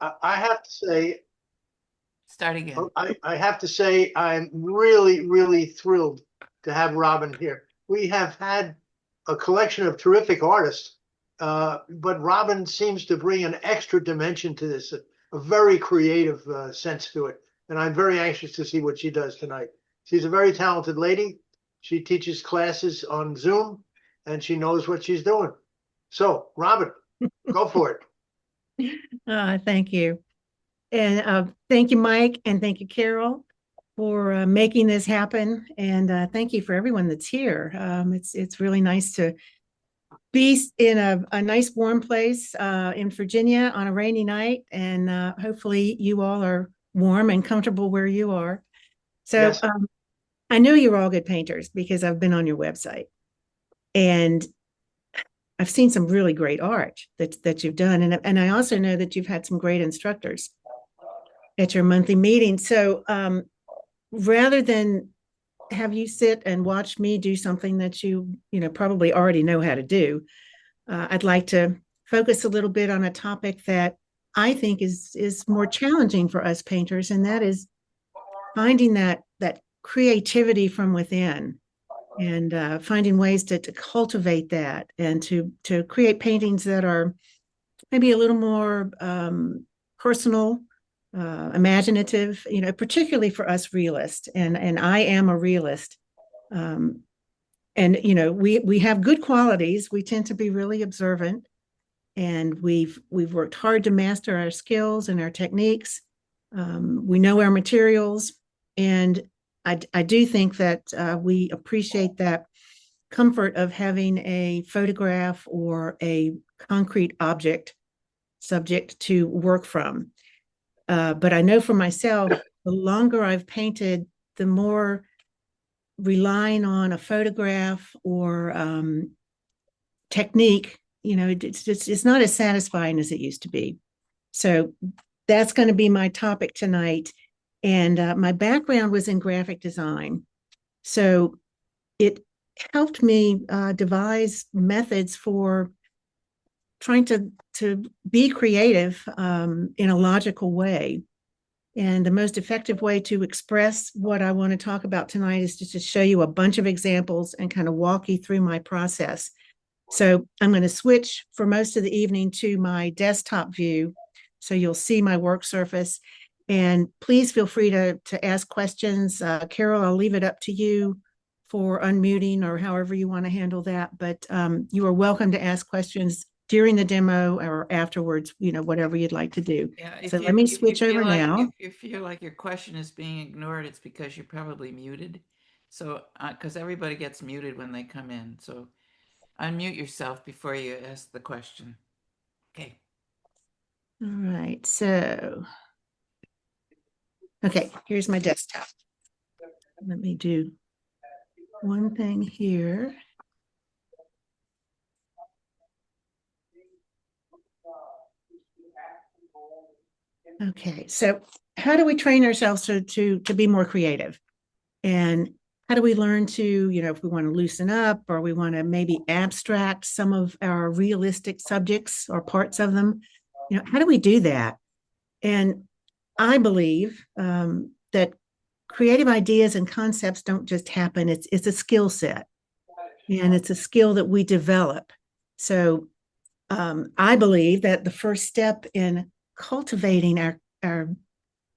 I have to say, Start again. I have to say, I'm really, really thrilled to have Robin here. We have had a collection of terrific artists, but Robin seems to bring an extra dimension to this, a very creative sense to it. And I'm very anxious to see what she does tonight. She's a very talented lady. She teaches classes on Zoom, and she knows what she's doing. So, Robin, go for it. Thank you. And thank you, Mike, and thank you, Carol, for making this happen. And thank you for everyone that's here. It's really nice to be in a nice warm place in Virginia on a rainy night. And hopefully you all are warm and comfortable where you are. So Yes. I know you're all good painters because I've been on your website. And I've seen some really great art that you've done. And I also know that you've had some great instructors at your monthly meeting. So rather than have you sit and watch me do something that you probably already know how to do, I'd like to focus a little bit on a topic that I think is more challenging for us painters, and that is finding that creativity from within and finding ways to cultivate that and to create paintings that are maybe a little more personal, imaginative, particularly for us realists. And I am a realist. And we have good qualities. We tend to be really observant, and we've worked hard to master our skills and our techniques. We know our materials, and I do think that we appreciate that comfort of having a photograph or a concrete object subject to work from. But I know for myself, the longer I've painted, the more relying on a photograph or technique, it's not as satisfying as it used to be. So that's going to be my topic tonight. And my background was in graphic design. So it helped me devise methods for trying to be creative in a logical way. And the most effective way to express what I want to talk about tonight is just to show you a bunch of examples and kind of walk you through my process. So I'm going to switch for most of the evening to my desktop view, so you'll see my work surface. And please feel free to ask questions. Carol, I'll leave it up to you for unmuting or however you want to handle that. But you are welcome to ask questions during the demo or afterwards, whatever you'd like to do. Yeah, So let me switch over now. If you feel like your question is being ignored, it's because you're probably muted. So, because everybody gets muted when they come in. So unmute yourself before you ask the question. Okay. All right. So, okay, here's my desktop. Let me do one thing here. Okay, so how do we train ourselves to be more creative? And how do we learn to, if we want to loosen up or we want to maybe abstract some of our realistic subjects or parts of them, how do we do that? And I believe that creative ideas and concepts don't just happen. It's a skill set, and it's a skill that we develop. So I believe that the first step in cultivating our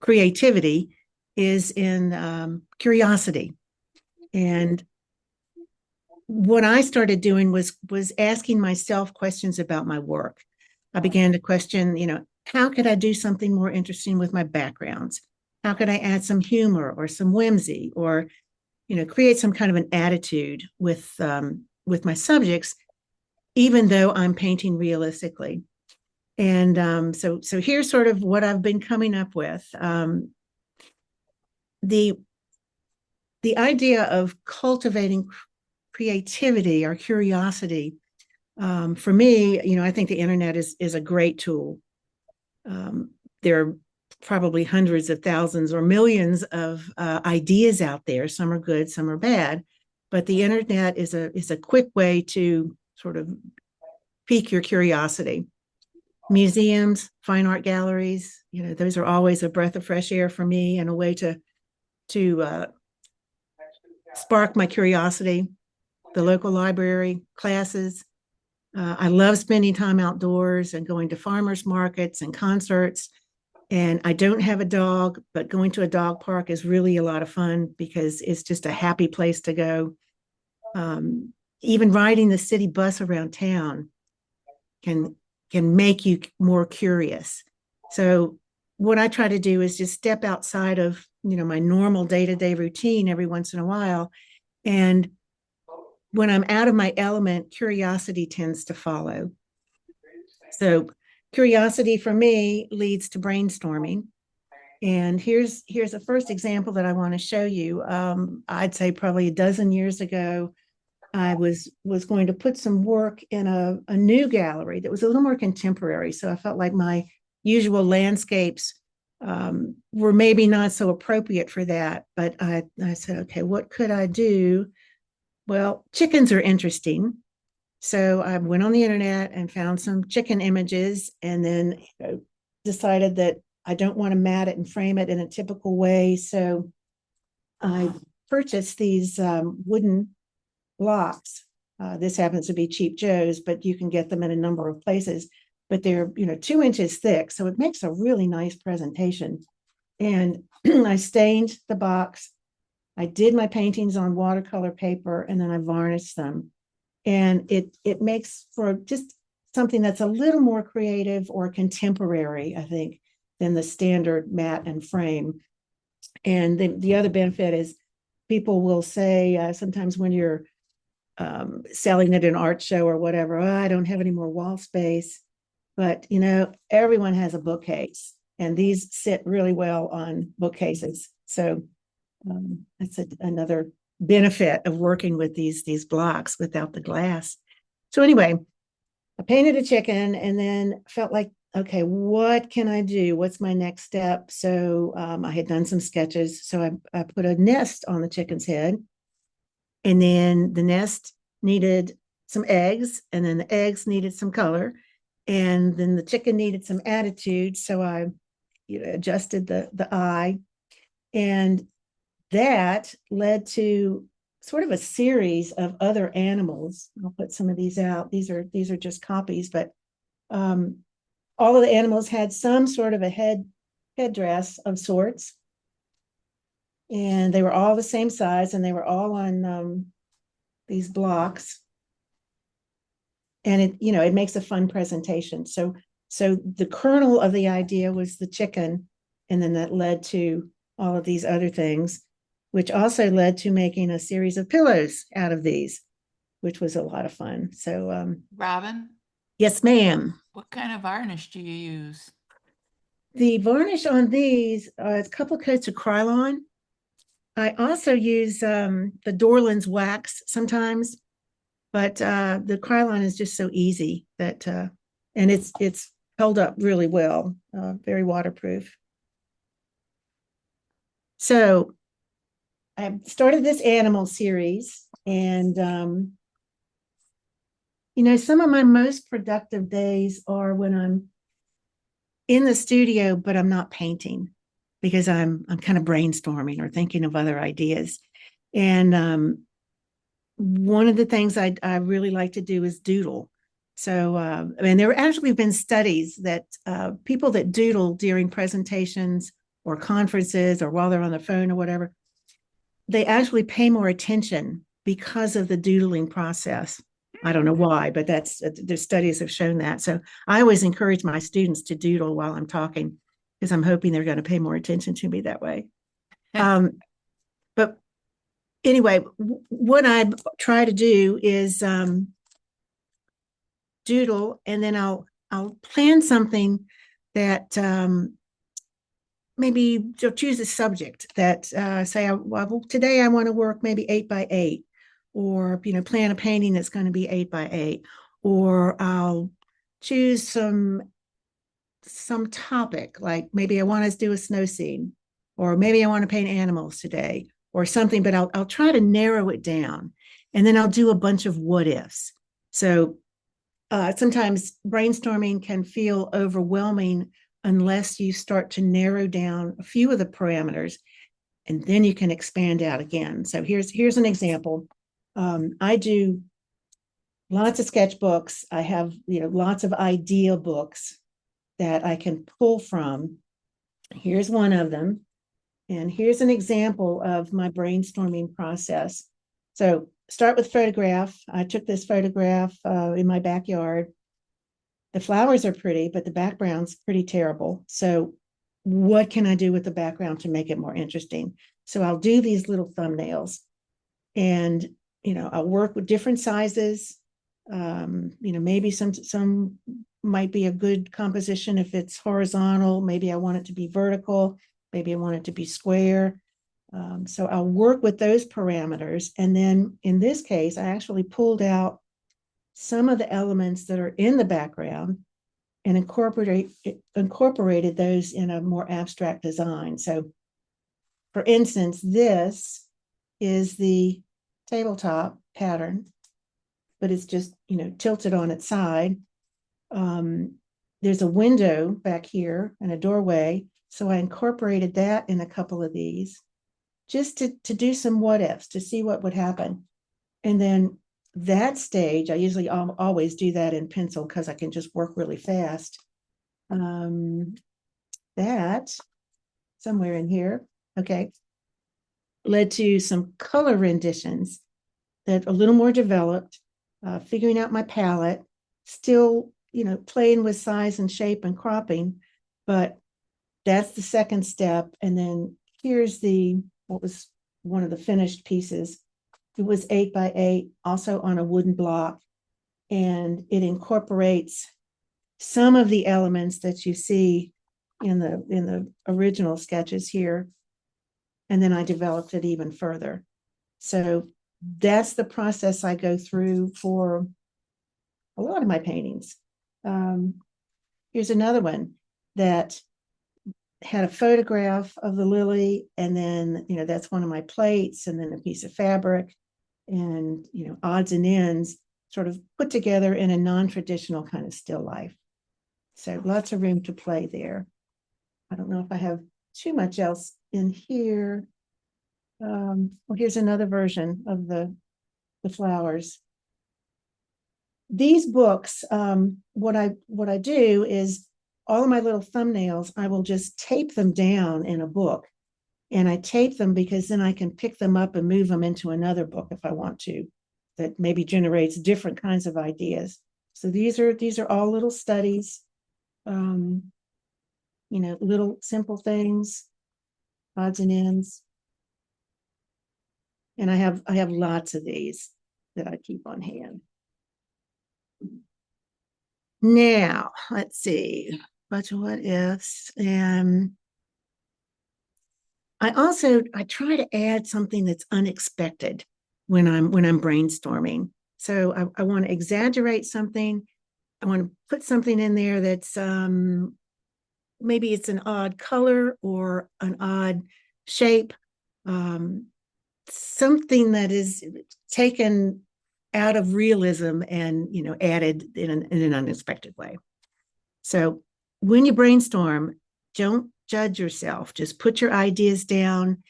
creativity is in curiosity. And what I started doing was asking myself questions about my work. I began to question, how could I do something more interesting with my backgrounds? How could I add some humor or some whimsy or, create some kind of an attitude with my subjects, even though I'm painting realistically? And so here's sort of what I've been coming up with. The idea of cultivating creativity or curiosity, for me, I think the internet is a great tool. There are probably hundreds of thousands or millions of ideas out there. Some are good, some are bad, but the internet is a quick way to sort of pique your curiosity. museums, fine art galleries. Those are always a breath of fresh air for me and a way to spark my curiosity. The local library, classes. I love spending time outdoors and going to farmers markets and concerts. And I don't have a dog, but going to a dog park is really a lot of fun because it's just a happy place to go. Even riding the city bus around town can make you more curious. So what I try to do is just step outside of my normal day-to-day routine every once in a while. And when I'm out of my element, curiosity tends to follow. So curiosity for me leads to brainstorming. And here's a first example that I want to show you. I'd say probably a dozen years ago, I was going to put some work in a new gallery that was a little more contemporary. So I felt like my usual landscapes were maybe not so appropriate for that. But I said, okay, what could I do? Well, chickens are interesting. So I went on the internet and found some chicken images and then decided that I don't want to mat it and frame it in a typical way. So I purchased these wooden blocks. This happens to be Cheap Joe's, but you can get them in a number of places. But they're 2 inches thick, so it makes a really nice presentation. And I stained the box. I did my paintings on watercolor paper, and then I varnished them. And it makes for just something that's a little more creative or contemporary, I think, than the standard mat and frame. And the other benefit is people will say sometimes when you're selling at an art show or whatever, oh, I don't have any more wall space. But, everyone has a bookcase, and these sit really well on bookcases. So that's another benefit of working with these blocks without the glass. So anyway, I painted a chicken and then felt like, okay, what can I do? What's my next step? So I had done some sketches. So I put a nest on the chicken's head, and then the nest needed some eggs, and then the eggs needed some color, and then the chicken needed some attitude. So I adjusted the eye, and that led to sort of a series of other animals. I'll put some of these out. These are just copies, but all of the animals had some sort of a headdress of sorts, and they were all the same size, and they were all on these blocks. And it makes a fun presentation. So the kernel of the idea was the chicken, and then that led to all of these other things, which also led to making a series of pillows out of these, which was a lot of fun. So, Robin, yes, ma'am. what kind of varnish do you use? The varnish on these, a couple coats of Krylon. I also use the Dorland's wax sometimes, but the Krylon is just so easy that, and it's held up really well, very waterproof. So I started this animal series, and some of my most productive days are when I'm in the studio, but I'm not painting because I'm kind of brainstorming or thinking of other ideas. And one of the things I really like to do is doodle. So, there have actually been studies that people that doodle during presentations or conferences or while they're on the phone or whatever, they actually pay more attention because of the doodling process. I don't know why, but the studies have shown that. So I always encourage my students to doodle while I'm talking because I'm hoping they're going to pay more attention to me that way. But anyway, what I try to do is doodle, and then I'll plan something that maybe choose a subject that say, well, today I want to work maybe 8x8, or plan a painting that's going to be 8x8, or I'll choose some topic, like maybe I want to do a snow scene, or maybe I want to paint animals today or something, but I'll try to narrow it down, and then I'll do a bunch of what ifs. So sometimes brainstorming can feel overwhelming unless you start to narrow down a few of the parameters, and then you can expand out again. So here's an example. I do lots of sketchbooks. I have lots of idea books that I can pull from. Here's one of them. And here's an example of my brainstorming process. So start with photograph. I took this photograph in my backyard. The flowers are pretty, but the background's pretty terrible. So what can I do with the background to make it more interesting? So I'll do these little thumbnails, and I'll work with different sizes. Maybe some might be a good composition if it's horizontal. Maybe I want it to be vertical. Maybe I want it to be square. So I'll work with those parameters. And then in this case, I actually pulled out some of the elements that are in the background and incorporated those in a more abstract design. So for instance, this is the tabletop pattern, but it's just, tilted on its side. There's a window back here and a doorway. So I incorporated that in a couple of these just to do some what ifs, to see what would happen. And then that stage, I usually always do that in pencil because I can just work really fast. That somewhere in here, okay, led to some color renditions that are a little more developed, figuring out my palette, still, playing with size and shape and cropping, but that's the second step. And then here's what was one of the finished pieces. It was 8x8, also on a wooden block, and it incorporates some of the elements that you see in the original sketches here. And then I developed it even further. So that's the process I go through for a lot of my paintings. Here's another one that had a photograph of the lily, and then that's one of my plates, and then a piece of fabric, and odds and ends sort of put together in a non-traditional kind of still life. So lots of room to play there. I don't know if I have too much else in here. Well, here's another version of the flowers. These books, what I do is all of my little thumbnails, I will just tape them down in a book. And I tape them because then I can pick them up and move them into another book if I want to, that maybe generates different kinds of ideas. So these are all little studies, little simple things, odds and ends. And I have lots of these that I keep on hand. Now, let's see, bunch of what ifs. And I try to add something that's unexpected when I'm brainstorming. So I want to exaggerate something. I want to put something in there that's maybe it's an odd color or an odd shape, something that is taken out of realism and added in an unexpected way. So when you brainstorm, don't judge yourself. Just put your ideas down.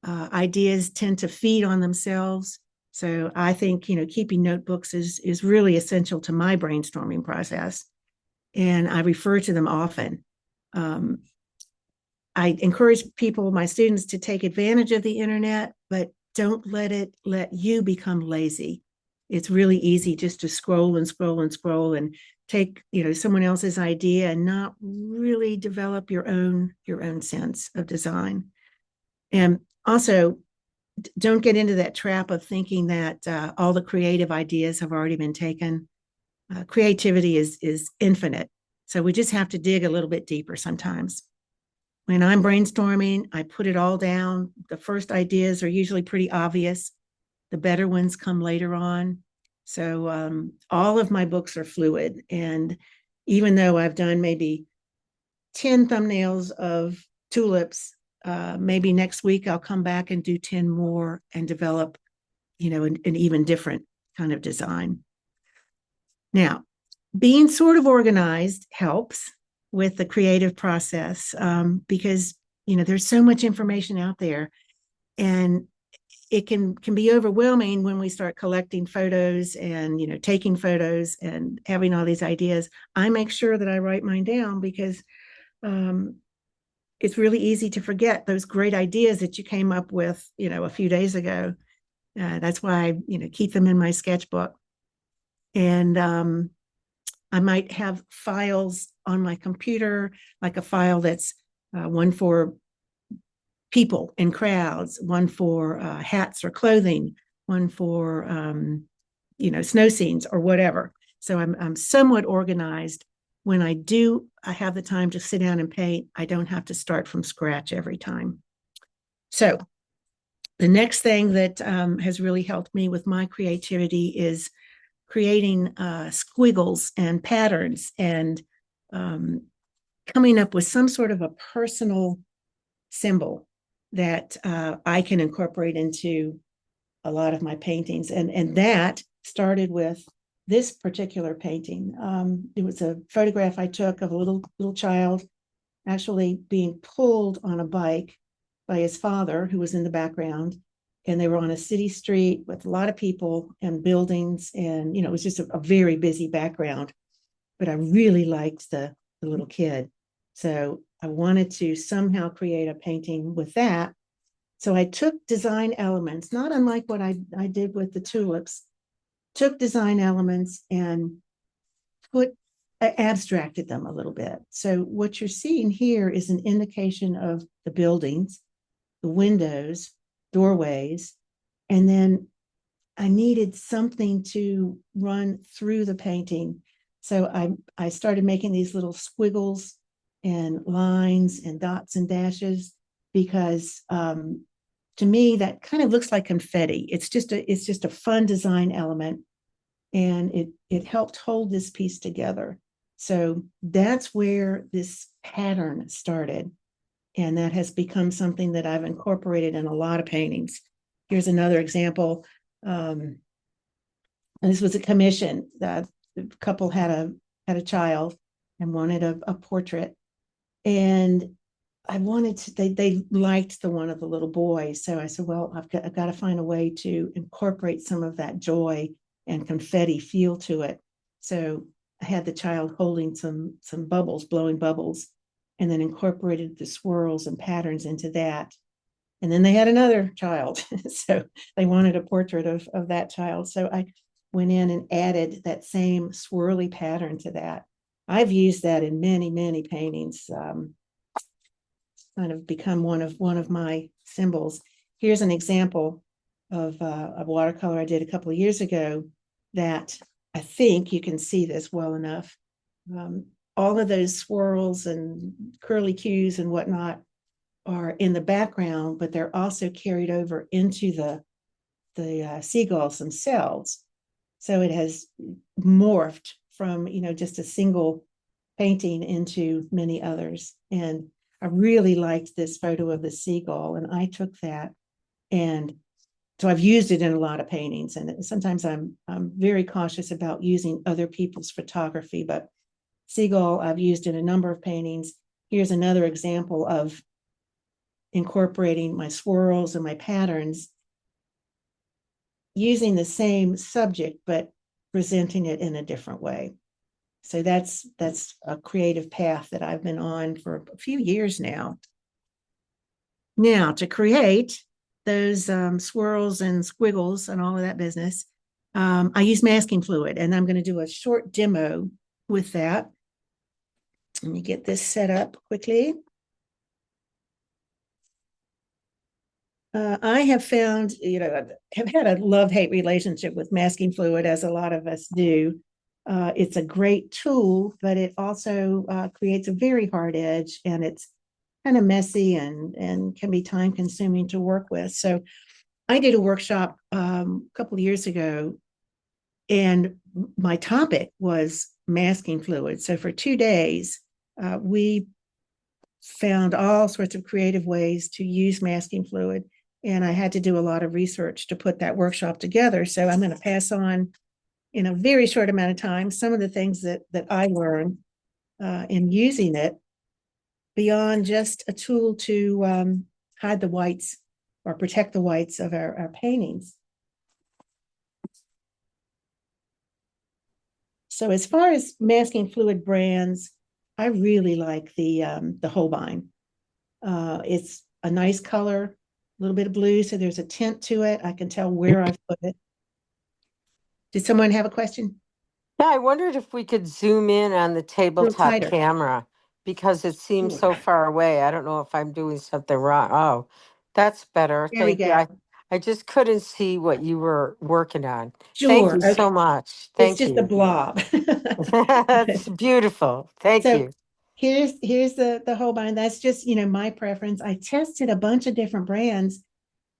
Ideas tend to feed on themselves. So I think keeping notebooks is really essential to my brainstorming process, and I refer to them often. I encourage people, my students, to take advantage of the internet, but don't let you become lazy. It's really easy just to scroll and scroll and scroll and take someone else's idea and not really develop your own sense of design. And also, don't get into that trap of thinking that all the creative ideas have already been taken. Creativity is infinite, so we just have to dig a little bit deeper sometimes. When I'm brainstorming, I put it all down. The first ideas are usually pretty obvious. The better ones come later on. So all of my books are fluid. And even though I've done maybe 10 thumbnails of tulips, maybe next week I'll come back and do 10 more and develop, an even different kind of design. Now, being sort of organized helps with the creative process, because there's so much information out there, and it can be overwhelming when we start collecting photos and taking photos and having all these ideas. I make sure that I write mine down because it's really easy to forget those great ideas that you came up with a few days ago. That's why I keep them in my sketchbook. And I might have files on my computer, like a file that's one for people and crowds, one for hats or clothing, one for snow scenes or whatever. So I'm somewhat organized. When I have the time to sit down and paint, I don't have to start from scratch every time. So the next thing that has really helped me with my creativity is creating squiggles and patterns, and coming up with some sort of a personal symbol that I can incorporate into a lot of my paintings. And that started with this particular painting. It was a photograph I took of a little child actually being pulled on a bike by his father, who was in the background. And they were on a city street with a lot of people and buildings. And, it was just a very busy background. But I really liked the little kid. So I wanted to somehow create a painting with that. So I took design elements, not unlike what I did with the tulips, took design elements and abstracted them a little bit. So what you're seeing here is an indication of the buildings, the windows, doorways, and then I needed something to run through the painting. So I started making these little squiggles and lines and dots and dashes, because to me that kind of looks like confetti. It's just a fun design element, and it helped hold this piece together. So that's where this pattern started, and that has become something that I've incorporated in a lot of paintings. Here's another example. And this was a commission. The couple had a child and wanted a portrait, and I wanted to. They liked the one of the little boy, so I said, "Well, I've got to find a way to incorporate some of that joy and confetti feel to it." So I had the child holding some bubbles, blowing bubbles, and then incorporated the swirls and patterns into that. And then they had another child, so they wanted a portrait of that child. So I went in and added that same swirly pattern to that. I've used that in many, many paintings. Kind of become one of my symbols. Here's an example of a watercolor I did a couple of years ago that I think you can see this well enough. All of those swirls and curly cues and whatnot are in the background, but they're also carried over into the seagulls themselves. So it has morphed from just a single painting into many others. And I really liked this photo of the seagull, and I took that, and so I've used it in a lot of paintings. And sometimes I'm very cautious about using other people's photography, but seagull I've used in a number of paintings. Here's another example of incorporating my swirls and my patterns using the same subject, but presenting it in a different way. So that's a creative path that I've been on for a few years now. Now, to create those swirls and squiggles and all of that business, I use masking fluid, and I'm going to do a short demo with that. Let me get this set up quickly. I have found, have had a love-hate relationship with masking fluid, as a lot of us do. It's a great tool, but it also creates a very hard edge, and it's kind of messy and can be time-consuming to work with. So I did a workshop a couple of years ago, and my topic was masking fluid. So for 2 days, we found all sorts of creative ways to use masking fluid. And I had to do a lot of research to put that workshop together. So I'm going to pass on in a very short amount of time some of the things that I learned in using it, beyond just a tool to hide the whites or protect the whites of our paintings. So as far as masking fluid brands, I really like the Holbein. It's a nice color, a little bit of blue, so there's a tint to it. I can tell where I've put it. Did someone have a question? Yeah, I wondered if we could zoom in on the A little tabletop tighter. camera because it seems Sure. so far away. I don't know if I'm doing something wrong. Oh, that's better. There we Thank you. go. I just couldn't see what you were working on. Thank Sure. you Okay. so much. It's Thank just a you. blob. That's beautiful. Thank So you. here's the Holbein. That's just, my preference. I tested a bunch of different brands,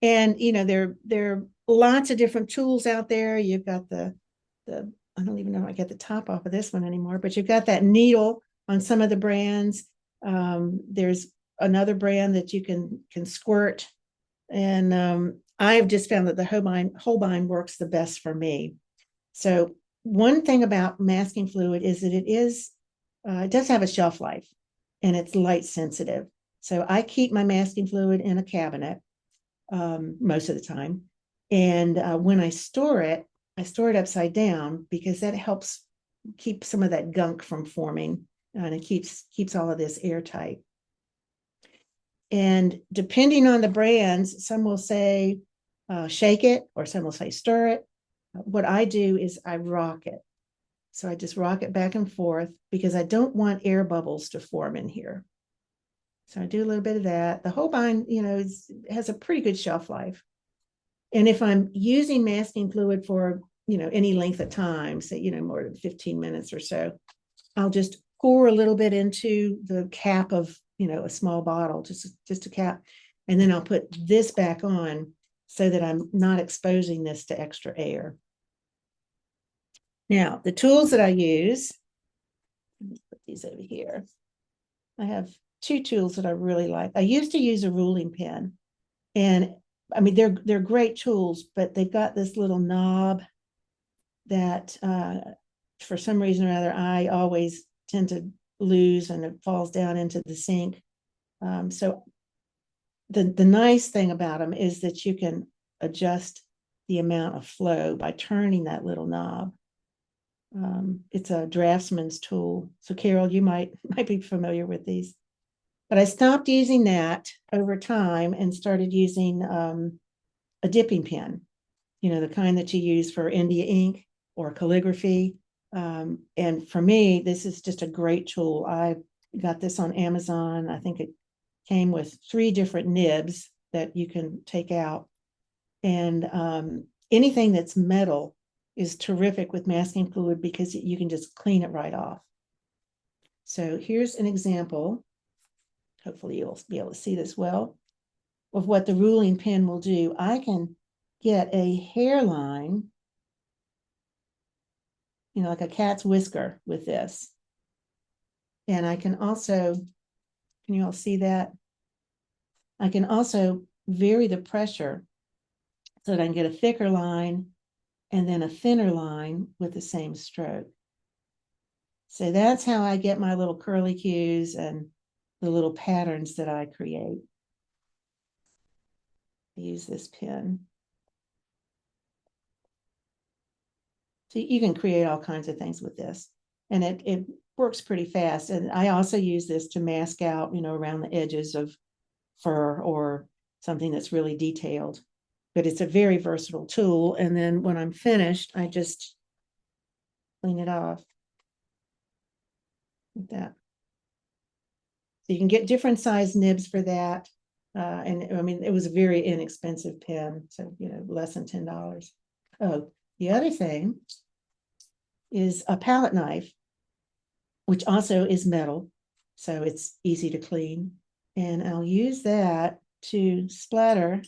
and there are lots of different tools out there. You've got the I don't even know how I get the top off of this one anymore, but you've got that needle on some of the brands. There's another brand that you can squirt, and I've just found that the Holbein works the best for me. So one thing about masking fluid is that it does have a shelf life, and it's light sensitive. So I keep my masking fluid in a cabinet most of the time. And when I store it upside down because that helps keep some of that gunk from forming, and it keeps all of this airtight. And depending on the brands, some will say shake it, or some will say stir it. What I do is I rock it. So I just rock it back and forth because I don't want air bubbles to form in here. So I do a little bit of that. The Holbein, has a pretty good shelf life. And if I'm using masking fluid for, any length of time, say, more than 15 minutes or so, I'll just pour a little bit into the cap of, a small bottle, just a cap. And then I'll put this back on so that I'm not exposing this to extra air. Now, the tools that I use, let's put these over here. I have two tools that I really like. I used to use a ruling pen, and I mean, they're great tools, but they've got this little knob that for some reason or other, I always tend to lose, and it falls down into the sink. So the nice thing about them is that you can adjust the amount of flow by turning that little knob. It's a draftsman's tool. So Carol, you might be familiar with these. But I stopped using that over time and started using a dipping pen, the kind that you use for India ink or calligraphy. And for me, this is just a great tool. I got this on Amazon. I think it came with 3 different nibs that you can take out. And anything that's metal is terrific with masking fluid because you can just clean it right off. So here's an example. Hopefully you'll be able to see this well, of what the ruling pen will do. I can get a hairline, like a cat's whisker with this. And I can also, can you all see that? I can also vary the pressure so that I can get a thicker line and then a thinner line with the same stroke. So that's how I get my little curly cues and the little patterns that I create. I use this pen. So you can create all kinds of things with this, and it works pretty fast. And I also use this to mask out, around the edges of fur or something that's really detailed. But it's a very versatile tool. And then when I'm finished, I just clean it off like that. So you can get different size nibs for that. And I mean, it was a very inexpensive pen, so less than $10. Oh, the other thing is a palette knife, which also is metal, so it's easy to clean. And I'll use that to splatter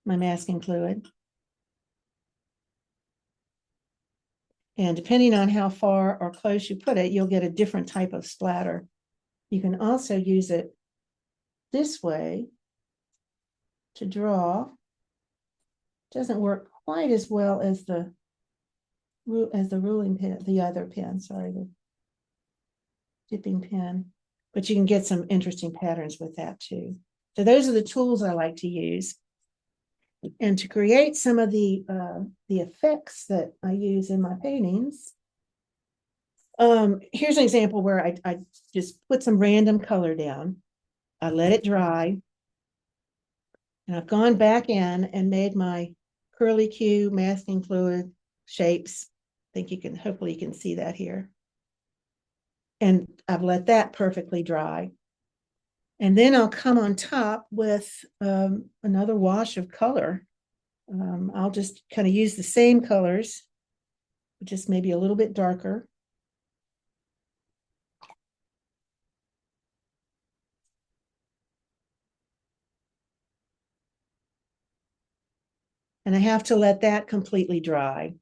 my masking fluid. And depending on how far or close you put it, you'll get a different type of splatter. You can also use it this way to draw. Doesn't work quite as well as the as the ruling pen, the other pen, sorry, the dipping pen. But you can get some interesting patterns with that too. So those are the tools I like to use. And to create some of the effects that I use in my paintings, here's an example where I just put some random color down. I let it dry. And I've gone back in and made my curly Q masking fluid shapes. I think you can, hopefully you can see that here. And I've let that perfectly dry. And then I'll come on top with another wash of color. I'll just kind of use the same colors, just maybe a little bit darker. And I have to let that completely dry.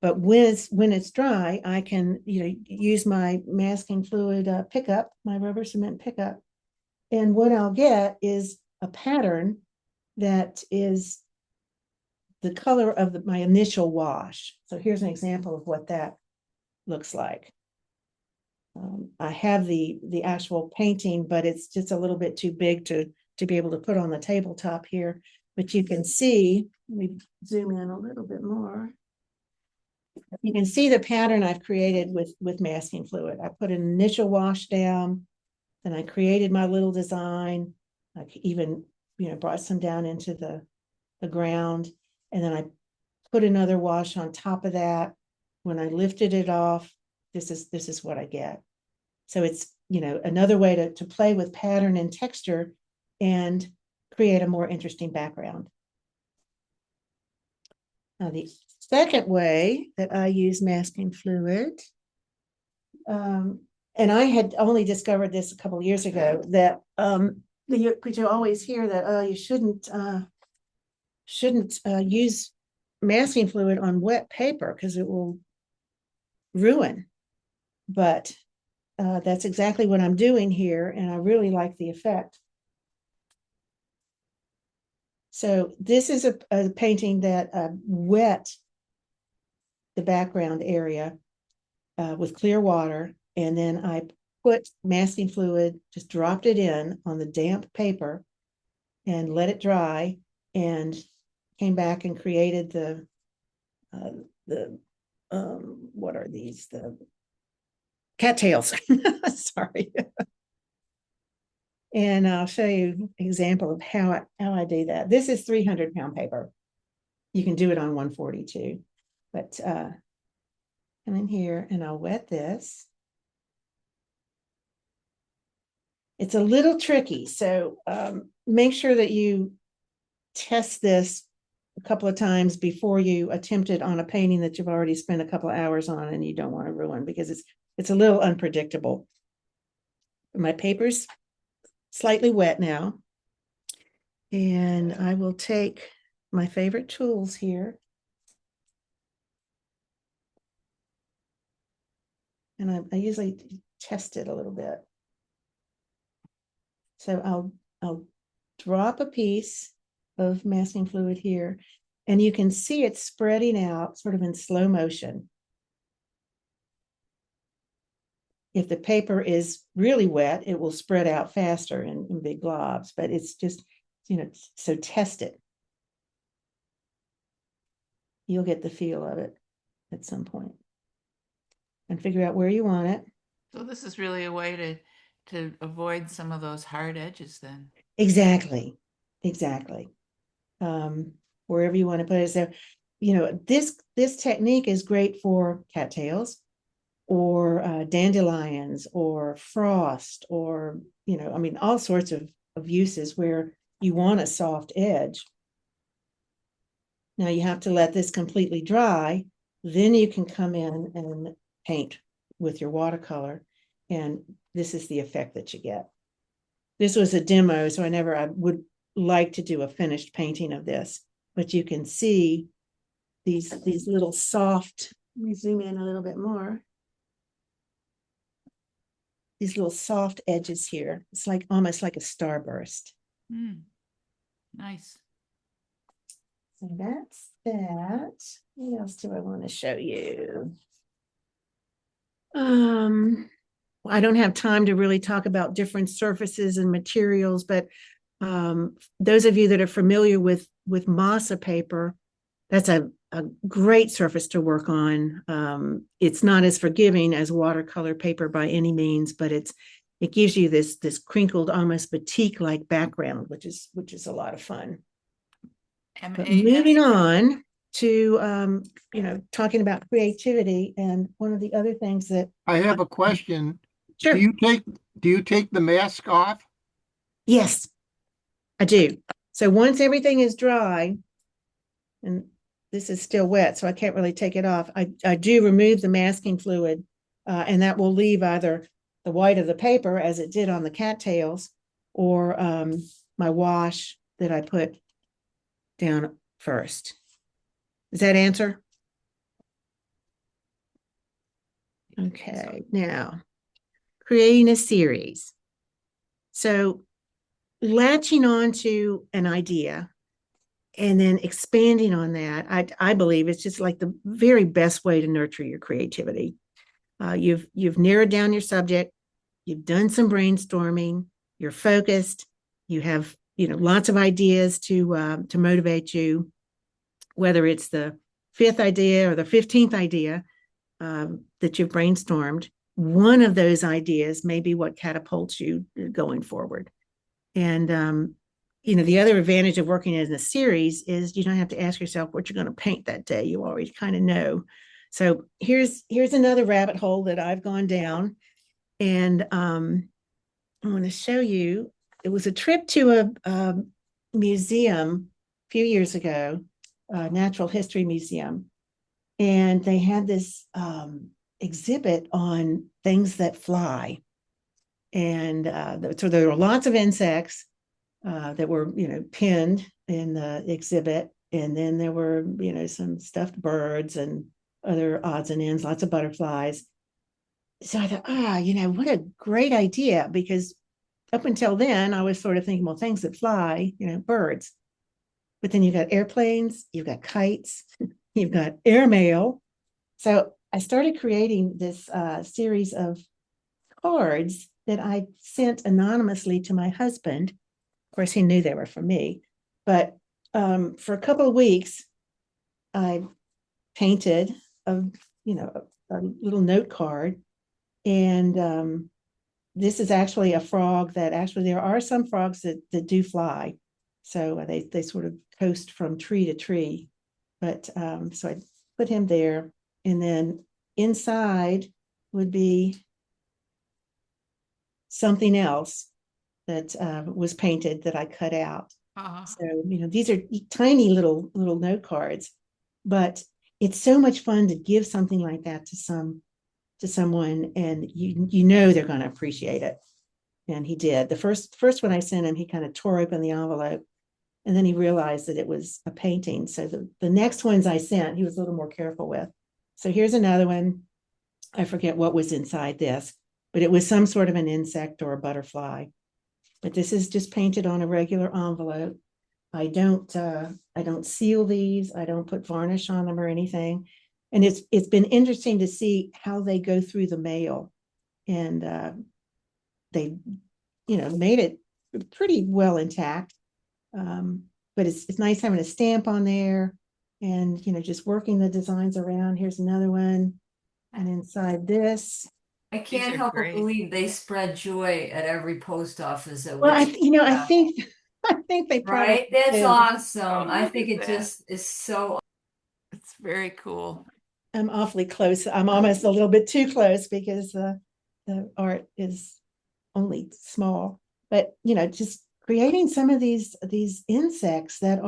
But when it's dry, I can use my masking fluid pickup, my rubber cement pickup. And what I'll get is a pattern that is the color of my initial wash. So here's an example of what that looks like. I have the actual painting, but it's just a little bit too big to be able to put on the tabletop here. But you can see, let me zoom in a little bit more. You can see the pattern I've created with masking fluid. I put an initial wash down, then I created my little design. I even brought some down into the ground, and then I put another wash on top of that. When I lifted it off, this is what I get. So it's another way to play with pattern and texture and create a more interesting background. Now the second way that I use masking fluid, and I had only discovered this a couple of years ago, that you always hear that you shouldn't use masking fluid on wet paper because it will ruin. But that's exactly what I'm doing here, and I really like the effect. So this is a painting that wet the background area with clear water, and then I put masking fluid, just dropped it in on the damp paper and let it dry, and came back and created the what are these? The cattails. Sorry. And I'll show you an example of how I do that. This is 300-pound paper. You can do it on 142, but come in here and I'll wet this. It's a little tricky, so make sure that you test this a couple of times before you attempt it on a painting that you've already spent a couple of hours on and you don't want to ruin, because it's a little unpredictable. My paper's slightly wet now, and I will take my favorite tools here, and I usually test it a little bit. So I'll drop a piece of masking fluid here, and you can see it spreading out sort of in slow motion. If the paper is really wet, it will spread out faster in big globs, but it's just, so test it. You'll get the feel of it at some point and figure out where you want it. So this is really a way to avoid some of those hard edges then. Exactly. Wherever you want to put it. So, this technique is great for cattails or dandelions or frost, or, all sorts of uses where you want a soft edge. Now you have to let this completely dry, then you can come in and paint with your watercolor, and this is the effect that you get. This was a demo, so I would like to do a finished painting of this, but you can see these little soft, let me zoom in a little bit more. These little soft edges here. It's like almost like a starburst. Nice. So that's that. What else do I want to show you? I don't have time to really talk about different surfaces and materials, but those of you that are familiar with Masa paper, that's a great surface to work on. It's not as forgiving as watercolor paper by any means, but it gives you this crinkled, almost batik-like background, which is a lot of fun. But moving on to talking about creativity, and one of the other things that I have a question. sure. Do you take the mask off? Yes, I do. So once everything is dry, and this is still wet, so I can't really take it off, I do remove the masking fluid, and that will leave either the white of the paper, as it did on the cattails, or my wash that I put down first. Does that answer? Okay, now creating a series. So latching on to an idea and then expanding on that, I believe it's just like the very best way to nurture your creativity. You've narrowed down your subject, you've done some brainstorming, you're focused, you have lots of ideas to motivate you, whether it's the 5th idea or the 15th idea that you've brainstormed. One of those ideas may be what catapults you going forward. And the other advantage of working in a series is you don't have to ask yourself what you're going to paint that day. You already kind of know. So here's another rabbit hole that I've gone down, and I want to show you. It was a trip to a museum a few years ago, a natural history museum, and they had this exhibit on things that fly. And so there were lots of insects that were, pinned in the exhibit. And then there were, some stuffed birds and other odds and ends, lots of butterflies. So I thought, what a great idea, because up until then, I was sort of thinking, well, things that fly, birds. But then you've got airplanes, you've got kites, you've got airmail. So I started creating this series of cards that I sent anonymously to my husband. Of course, he knew they were for me. But for a couple of weeks, I painted a little note card. And this is actually a frog that there are some frogs that do fly. So they sort of coast from tree to tree. But so I put him there. And then inside would be something else that was painted that I cut out. So, these are tiny little note cards, but it's so much fun to give something like that to someone, and they're going to appreciate it. And he did. The first one I sent him, he kind of tore open the envelope, and then he realized that it was a painting. So the next ones I sent, he was a little more careful with. So here's another one. I forget what was inside this, but it was some sort of an insect or a butterfly. But this is just painted on a regular envelope. I don't seal these. I don't put varnish on them or anything. And it's been interesting to see how they go through the mail. And they, made it pretty well intact. But it's nice having a stamp on there, and just working the designs around. Here's another one, and inside this, I can't help but believe they spread joy at every post office. Well, I think they probably right. That's do. awesome. I think it just is so. It's very cool. I'm awfully close. I'm almost a little bit too close because the art is only small. But just creating some of these insects they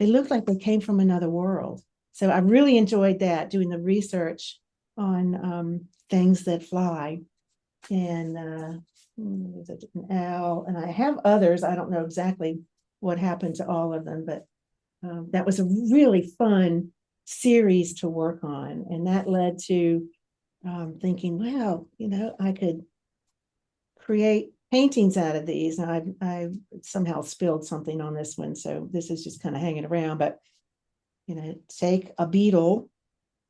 look like they came from another world. So I really enjoyed that, doing the research on things that fly. And there's an owl, and I have others. I don't know exactly what happened to all of them, but that was a really fun series to work on. And that led to thinking, well, I could create paintings out of these. And I somehow spilled something on this one, so this is just kind of hanging around. But take a beetle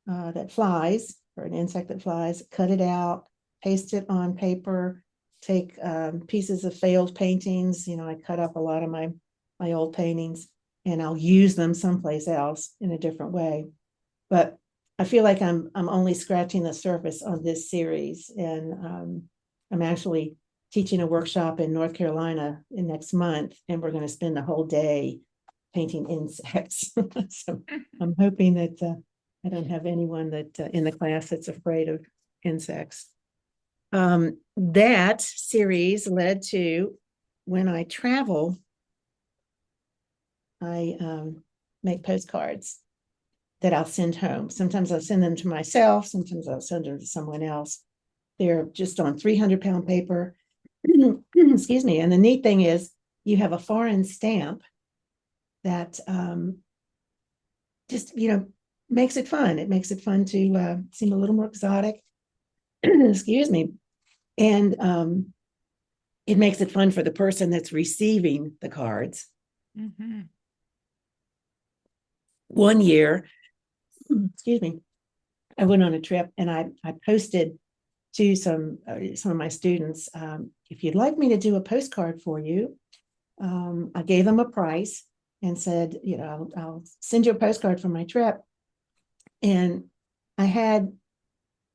that flies, or an insect that flies, cut it out, paste it on paper, take pieces of failed paintings. I cut up a lot of my old paintings, and I'll use them someplace else in a different way. But I feel like I'm only scratching the surface on this series, and I'm actually teaching a workshop in North Carolina in next month, and we're going to spend the whole day painting insects. So I'm hoping that I don't have anyone that in the class that's afraid of insects. That series led to, when I travel, I make postcards that I'll send home. Sometimes I'll send them to myself, sometimes I'll send them to someone else. They're just on 300-pound paper. Excuse me. And the neat thing is, you have a foreign stamp that just, makes it fun. It makes it fun to seem a little more exotic. Excuse me. And it makes it fun for the person that's receiving the cards. Mm-hmm. One year, excuse me, I went on a trip, and I posted to some of my students, if you'd like me to do a postcard for you, I gave them a price and said, I'll send you a postcard for my trip. And I had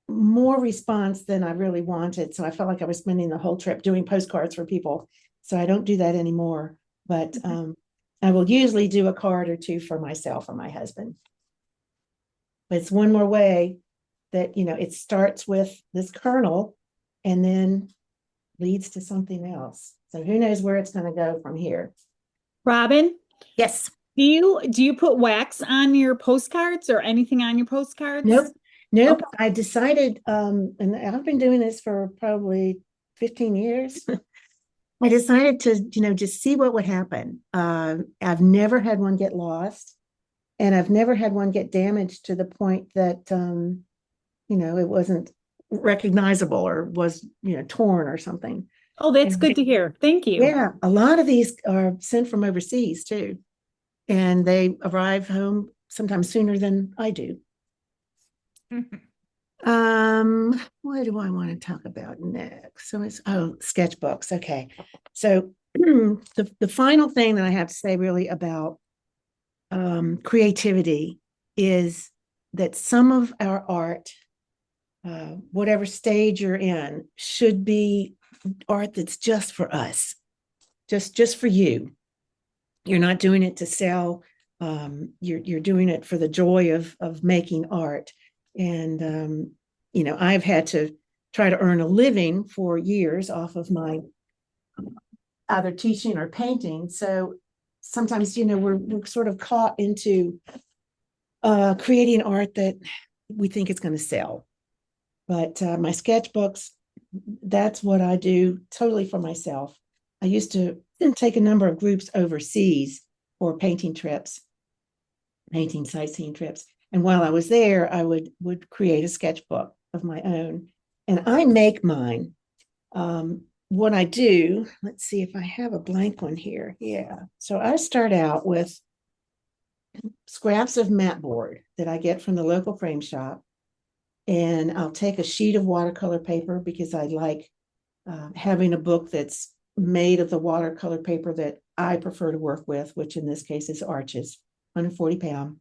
more response than I really wanted. So I felt like I was spending the whole trip doing postcards for people. So I don't do that anymore. But I will usually do a card or two for myself or my husband. But it's one more way that, it starts with this kernel and then leads to something else. So who knows where it's going to go from here. Robin, Yes. do you put wax on your postcards or anything on your postcards? Nope. Okay. I decided, and I've been doing this for probably 15 years. I decided to, just see what would happen. I've never had one get lost, and I've never had one get damaged to the point that, it wasn't recognizable or was, torn or something. Oh, that's good to hear. Thank you. Yeah, a lot of these are sent from overseas too, and they arrive home sometimes sooner than I do. What do I want to talk about next? So it's sketchbooks. Okay. So the final thing that I have to say really about creativity is that some of our art, whatever stage you're in, should be art that's just for us, just for you. You're not doing it to sell. You're doing it for the joy of making art. And I've had to try to earn a living for years off of my either teaching or painting. So sometimes, we're sort of caught into creating art that we think it's going to sell. But my sketchbooks, that's what I do totally for myself. I used to take a number of groups overseas for painting sightseeing trips. And while I was there, I would create a sketchbook of my own. And I make mine. What I do, let's see if I have a blank one here. Yeah. So I start out with scraps of mat board that I get from the local frame shop. And I'll take a sheet of watercolor paper because I like having a book that's made of the watercolor paper that I prefer to work with, which in this case is Arches, 140 pound.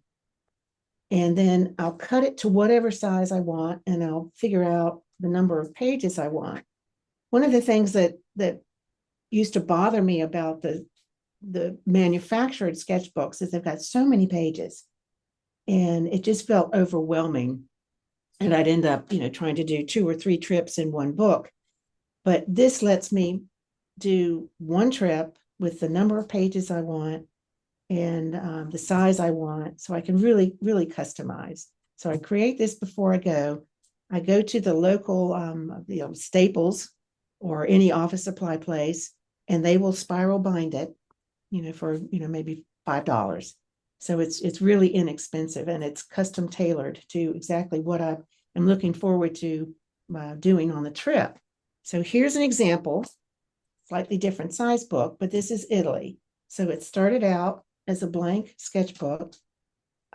And then I'll cut it to whatever size I want, and I'll figure out the number of pages I want. One of the things that used to bother me about the manufactured sketchbooks is they've got so many pages, and it just felt overwhelming. And I'd end up, trying to do 2 or 3 trips in one book. But this lets me do one trip with the number of pages I want and the size I want, so I can really, really customize. So I create this before I go. I go to the local, Staples or any office supply place, and they will spiral bind it, for maybe $5. So it's really inexpensive, and it's custom tailored to exactly what I am looking forward to doing on the trip. So here's an example, slightly different size book, but this is Italy. So it started out as a blank sketchbook.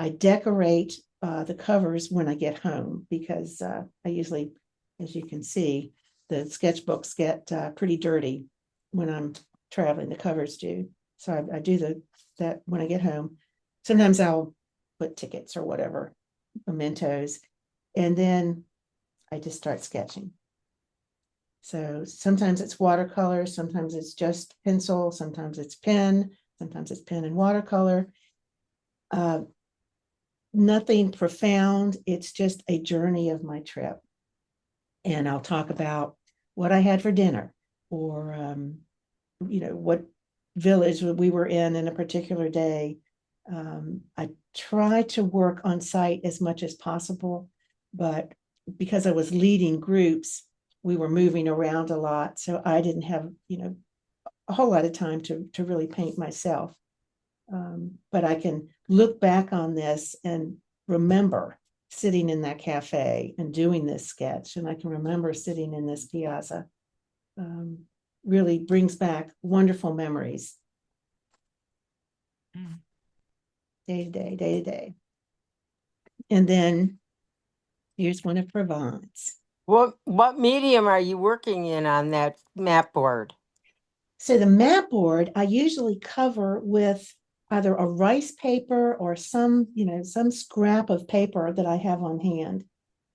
I decorate the covers when I get home because I usually, as you can see, the sketchbooks get pretty dirty when I'm traveling. The covers do. So I do that when I get home. Sometimes I'll put tickets or whatever, mementos, and then I just start sketching. So sometimes it's watercolor, sometimes it's just pencil, sometimes it's pen, sometimes it's pen and watercolor. Nothing profound. It's just a journey of my trip. And I'll talk about what I had for dinner, or what village we were in a particular day. I try to work on site as much as possible, but because I was leading groups, we were moving around a lot, so I didn't have a whole lot of time to really paint myself. But I can look back on this and remember sitting in that cafe and doing this sketch, and I can remember sitting in this piazza. Really brings back wonderful memories. Day to day, day to day. And then here's one of Provence. What medium are you working in on that map board? So the map board I usually cover with either a rice paper or some scrap of paper that I have on hand.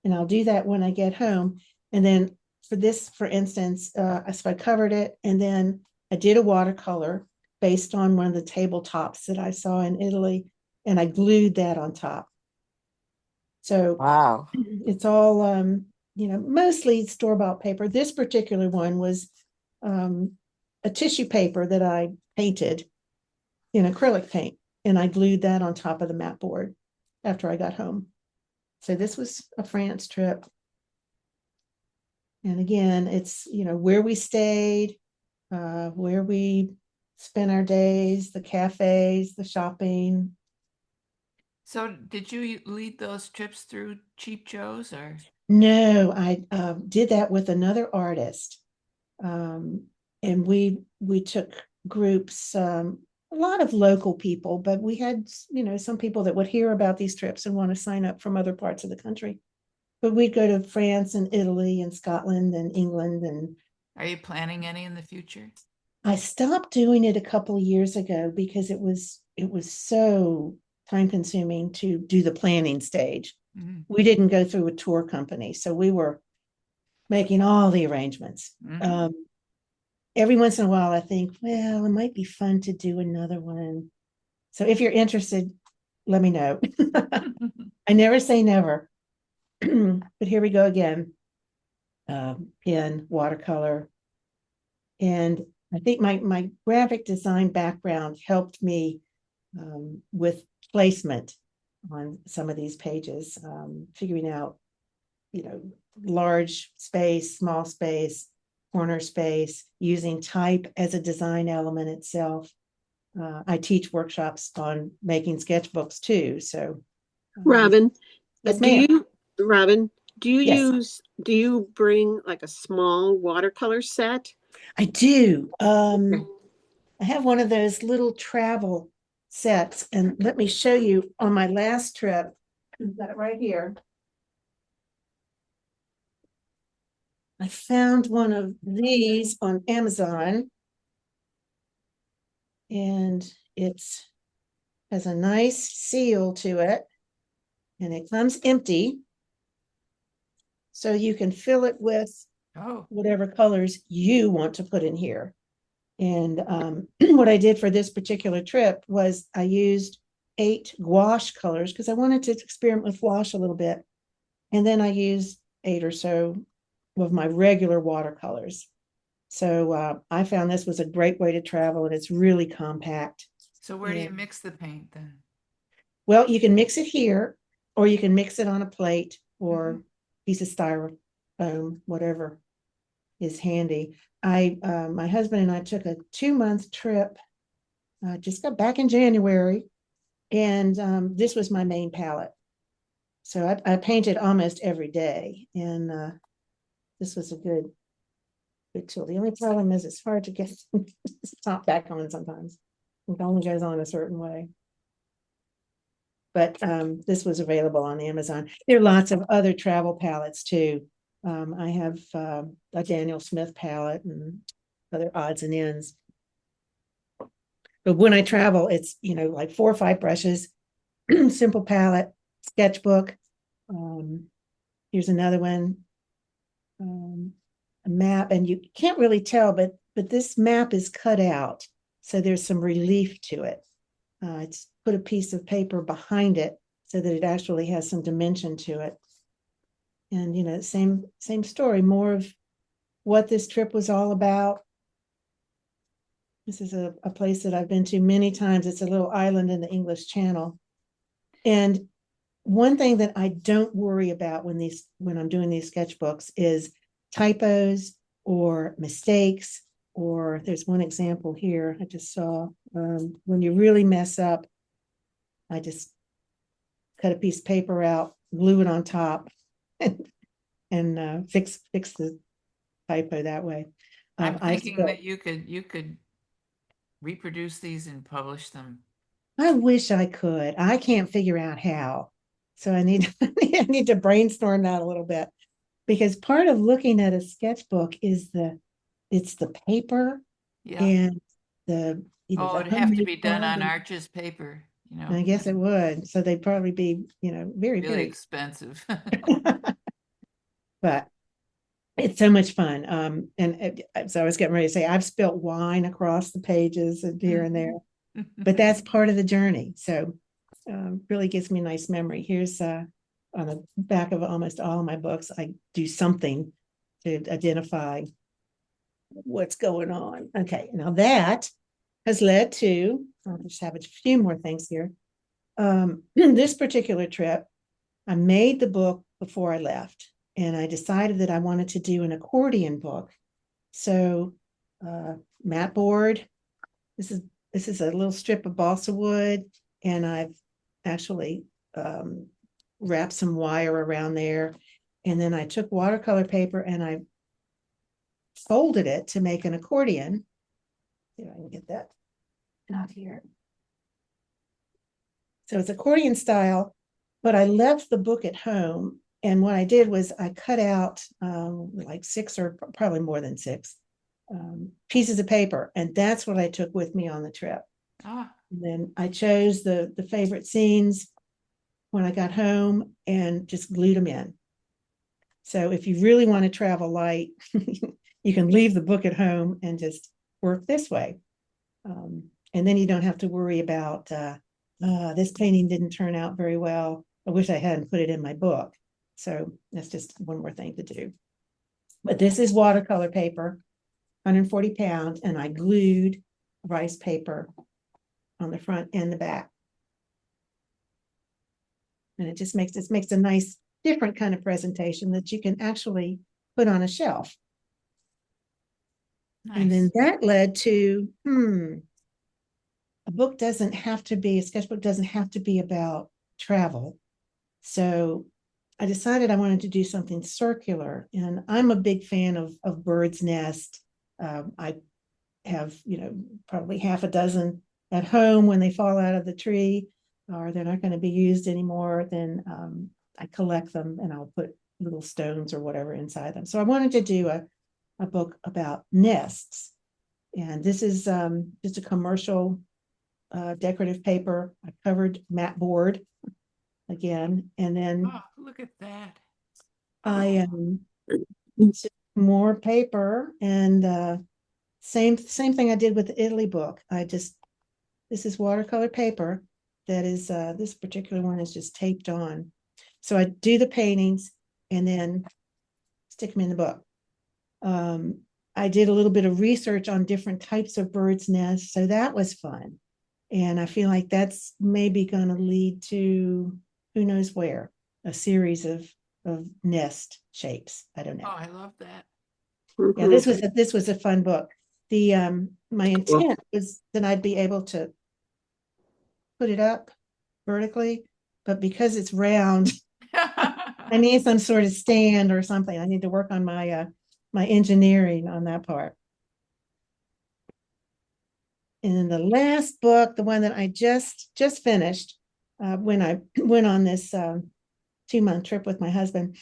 And I'll do that when I get home. And then for this, for instance, so I covered it, and then I did a watercolor based on one of the tabletops that I saw in Italy, and I glued that on top. So Wow. it's all, mostly store-bought paper. This particular one was a tissue paper that I painted in acrylic paint, and I glued that on top of the map board after I got home. So this was a France trip. And again, it's, where we stayed, where we spent our days, the cafes, the shopping. So did you lead those trips through Cheap Joe's, or? No, I did that with another artist. And we took groups, a lot of local people, but we had, some people that would hear about these trips and want to sign up from other parts of the country. But we'd go to France and Italy and Scotland and England. And are you planning any in the future? I stopped doing it a couple of years ago because it was so time consuming to do the planning stage. Mm-hmm. We didn't go through a tour company, so we were making all the arrangements. Mm-hmm. Every once in a while I think, well, it might be fun to do another one. So if you're interested, let me know. I never say never. But here we go again. Pen, watercolor. And I think my graphic design background helped me with placement on some of these pages, figuring out, large space, small space, corner space, using type as a design element itself. I teach workshops on making sketchbooks too. So, Robin, yes, ma'am. Robin, do you Yes. do you bring like a small watercolor set? I do. I have one of those little travel sets, and let me show you on my last trip. I've got it right here. I found one of these on Amazon, and it has a nice seal to it, and it comes empty. So you can fill it with whatever colors you want to put in here. And what I did for this particular trip was I used 8 gouache colors because I wanted to experiment with gouache a little bit. And then I used 8 or so of my regular watercolors. So I found this was a great way to travel, and it's really compact. So where do you mix the paint then? Well, you can mix it here, or you can mix it on a plate or piece of styrofoam, whatever is handy. My husband and I took a 2-month trip. Just got back in January, and this was my main palette. So I painted almost every day, and this was a good tool. The only problem is it's hard to get top back on sometimes. It only goes on a certain way. but this was available on Amazon. There are lots of other travel palettes too. I have a Daniel Smith palette and other odds and ends. But when I travel, it's, like 4 or 5 brushes, simple palette, sketchbook. Here's another one, a map, and you can't really tell, but this map is cut out, so there's some relief to it. It's put a piece of paper behind it so that it actually has some dimension to it. And same story, more of what this trip was all about. This is a place that I've been to many times. It's a little island in the English Channel. And one thing that I don't worry about when I'm doing these sketchbooks is typos or mistakes, or there's one example here I just saw. When you really mess up, I just cut a piece of paper out, glue it on top, and fix the typo that way. I'm thinking that you could reproduce these and publish them. I wish I could. I can't figure out how. So I need I need to brainstorm that a little bit, because part of looking at a sketchbook is it's the paper and the it'd have to be done on Arches paper, I guess it would. So they'd probably be, very, really very expensive. But it's so much fun. So I was getting ready to say, I've spilt wine across the pages and here and there, but that's part of the journey. So really gives me a nice memory. Here's on the back of almost all of my books, I do something to identify what's going on. Okay, now that has led to, I'll just have a few more things here. This particular trip, I made the book before I left, and I decided that I wanted to do an accordion book. So mat board, this is a little strip of balsa wood, and I've actually wrapped some wire around there. And then I took watercolor paper and I folded it to make an accordion. See if I can get that out here. So it's accordion style, but I left the book at home. And what I did was I cut out like 6 or probably more than 6 pieces of paper. And that's what I took with me on the trip. And then I chose the favorite scenes when I got home and just glued them in. So if you really want to travel light, you can leave the book at home and just work this way. And then you don't have to worry about this painting didn't turn out very well. I wish I hadn't put it in my book. So that's just one more thing to do. But this is watercolor paper, 140 pounds, and I glued rice paper on the front and the back. And it just makes a nice, different kind of presentation that you can actually put on a shelf. Nice. And then that led to, a sketchbook doesn't have to be about travel. So I decided I wanted to do something circular, and I'm a big fan of bird's nest. I have, probably half a dozen at home. When they fall out of the tree or they're not going to be used anymore, then I collect them and I'll put little stones or whatever inside them. So I wanted to do a book about nests. And this is just a commercial decorative paper. I covered mat board again, and then look at that. I more paper, and same thing I did with the Italy book. This is watercolor paper that is this particular one is just taped on. So I do the paintings and then stick them in the book. I did a little bit of research on different types of birds' nests, so that was fun. And I feel like that's maybe going to lead to who knows where, a series of nest shapes. I don't know. Oh, I love that. Yeah, this was a fun book. The my intent was that I'd be able to put it up vertically, but because it's round, I need some sort of stand or something. I need to work on my my engineering on that part. And then the last book, the one that I just finished, when I went on this 2-month trip with my husband,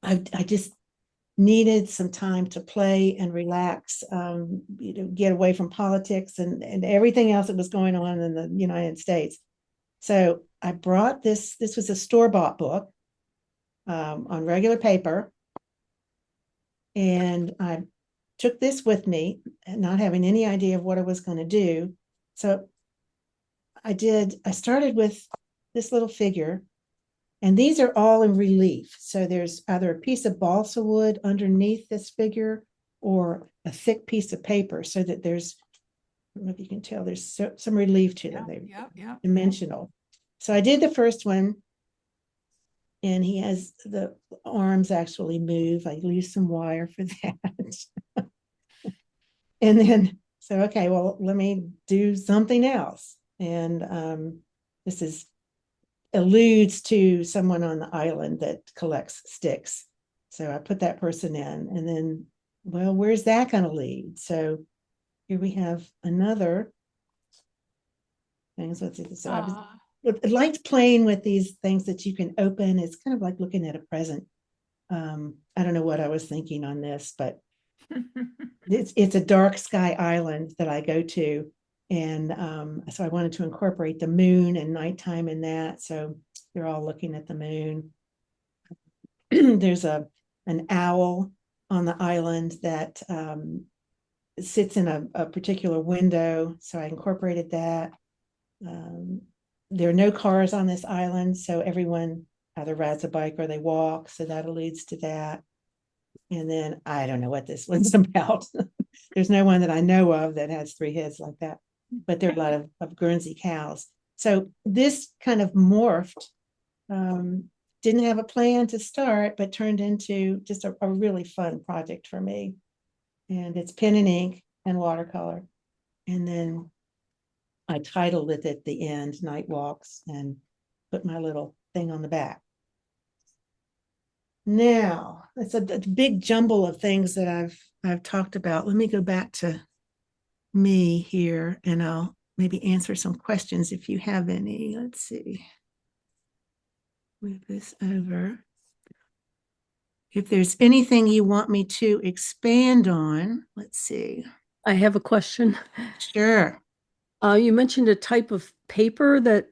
I just needed some time to play and relax, get away from politics and everything else that was going on in the United States. So I brought this was a store-bought book on regular paper. And I took this with me, not having any idea of what I was going to do. So I started with this little figure, and these are all in relief. So there's either a piece of balsa wood underneath this figure or a thick piece of paper, so that there's, I don't know if you can tell, there's some relief to them. They're dimensional. So I did the first one, and he has the arms actually move. I used some wire for that. And then, so, okay, well, let me do something else. And this alludes to someone on the island that collects sticks. So I put that person in, and then, well, where's that going to lead? So here we have another thing. So I liked playing with these things that you can open. It's kind of like looking at a present. I don't know what I was thinking on this, but it's a dark sky island that I go to. And so I wanted to incorporate the moon and nighttime in that. So they're all looking at the moon. There's an owl on the island that sits in a particular window. So I incorporated that. There are no cars on this island, so everyone either rides a bike or they walk. So that alludes to that. And then I don't know what this one's about. There's no one that I know of that has 3 heads like that, but there are a lot of Guernsey cows. So this kind of morphed. Didn't have a plan to start, but turned into just a really fun project for me. And it's pen and ink and watercolor. And then I titled it at the end, Night Walks, and put my little thing on the back. Now, it's a big jumble of things that I've talked about. Let me go back to me here, and I'll maybe answer some questions if you have any. Let's see. Move this over. If there's anything you want me to expand on, let's see. I have a question. Sure. You mentioned a type of paper that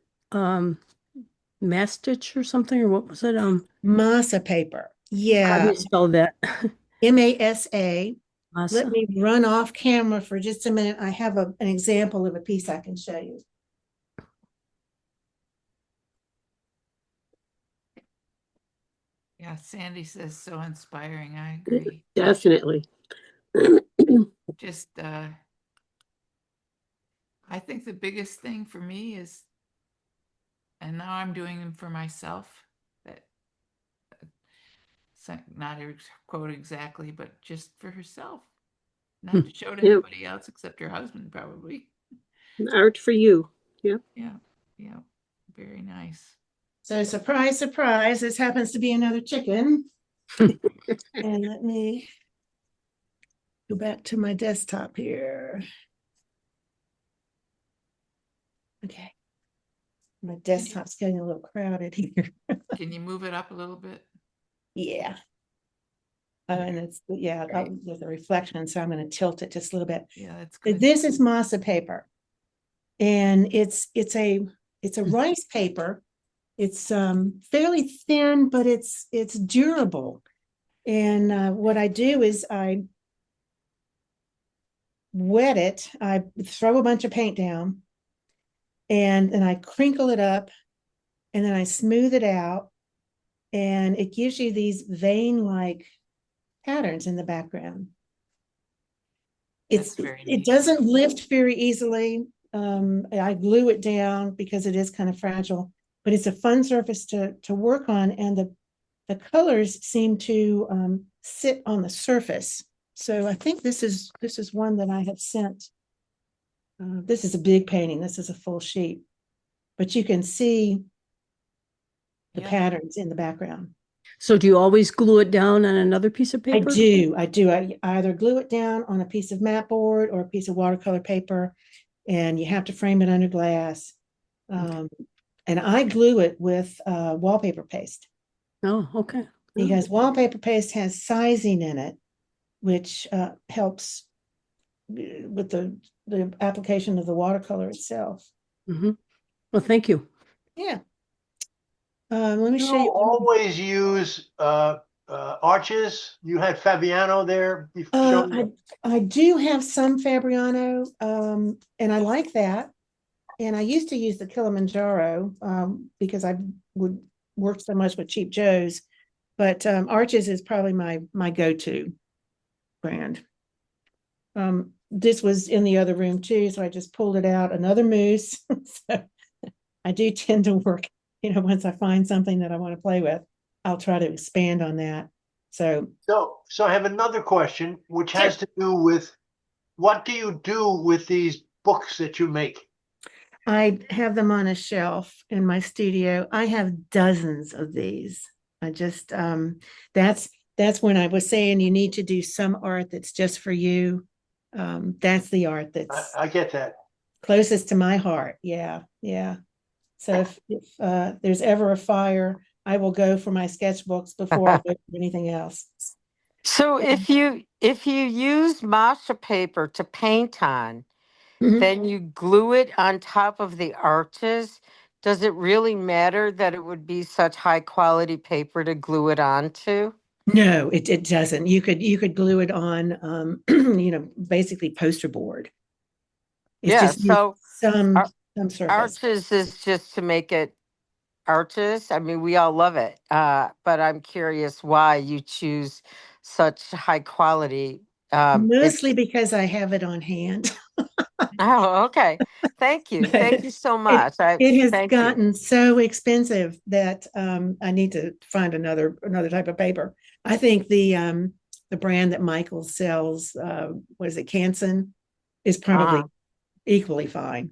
mass stitch or something, or what was it? Masa paper. How do Yeah. you spell that? MASA. Let Masa. me run off camera for just a minute. I have an example of a piece I can show you. Yeah, Sandy says so inspiring. I agree. Definitely. Just I think the biggest thing for me is, and now I'm doing them for myself, that not a quote exactly, but just for herself, not to show to anybody else except your husband, probably. Art for you. Yeah. Yeah, very nice. So surprise, surprise, this happens to be another chicken. And let me go back to my desktop here. Okay. My desktop's getting a little crowded here. Can you move it up a little bit? Yeah. And it's, there's a reflection, so I'm going to tilt it just a little bit. Yeah, that's good. This is Masa paper. And it's a rice paper. It's fairly thin, but it's durable. And what I do is I wet it. I throw a bunch of paint down, and then I crinkle it up, and then I smooth it out, and it gives you these vein-like patterns in the background. It doesn't lift very easily. I glue it down because it is kind of fragile, but it's a fun surface to work on, and the colors seem to sit on the surface. So I think this is one that I have sent. This is a big painting. This is a full sheet, but you can see the patterns in the background. So do you always glue it down on another piece of paper? I do. I either glue it down on a piece of mat board or a piece of watercolor paper, and you have to frame it under glass. And I glue it with wallpaper paste Oh, okay. because wallpaper paste has sizing in it, which helps with the application of the watercolor itself. Mm-hmm. Well, thank you. Yeah. Let me You show you. always use arches. You had Fabiano there before. I do have some Fabriano, and I like that. And I used to use the Kilimanjaro because I would work so much with Cheap Joe's, but Arches is probably my go-to brand. This was in the other room too, so I just pulled it out. Another mousse. So I do tend to work, once I find something that I want to play with, I'll try to expand on that. So I have another question, which Sure. has to do with what do you do with these books that you make? I have them on a shelf in my studio. I have dozens of these. I just that's when I was saying you need to do some art that's just for you. That's the art that's I get that. closest to my heart. Yeah, yeah. So if there's ever a fire, I will go for my sketchbooks before I go for anything else. So if you use Masha paper to paint on, Mhm. then you glue it on top of the arches. Does it really matter that it would be such high quality paper to glue it onto? No, it doesn't. You could glue it on basically poster board. It's Yeah, just so ar- some surface. arches is just to make it arches. I mean, we all love it. But I'm curious why you choose such high quality. It's Mostly because I have it on hand. oh, okay. Thank you. Thank you so It much. I it has thank you. gotten so expensive that I need to find another type of paper. I think the brand that Michael sells, what is it, Canson, is Uh-huh. probably equally fine.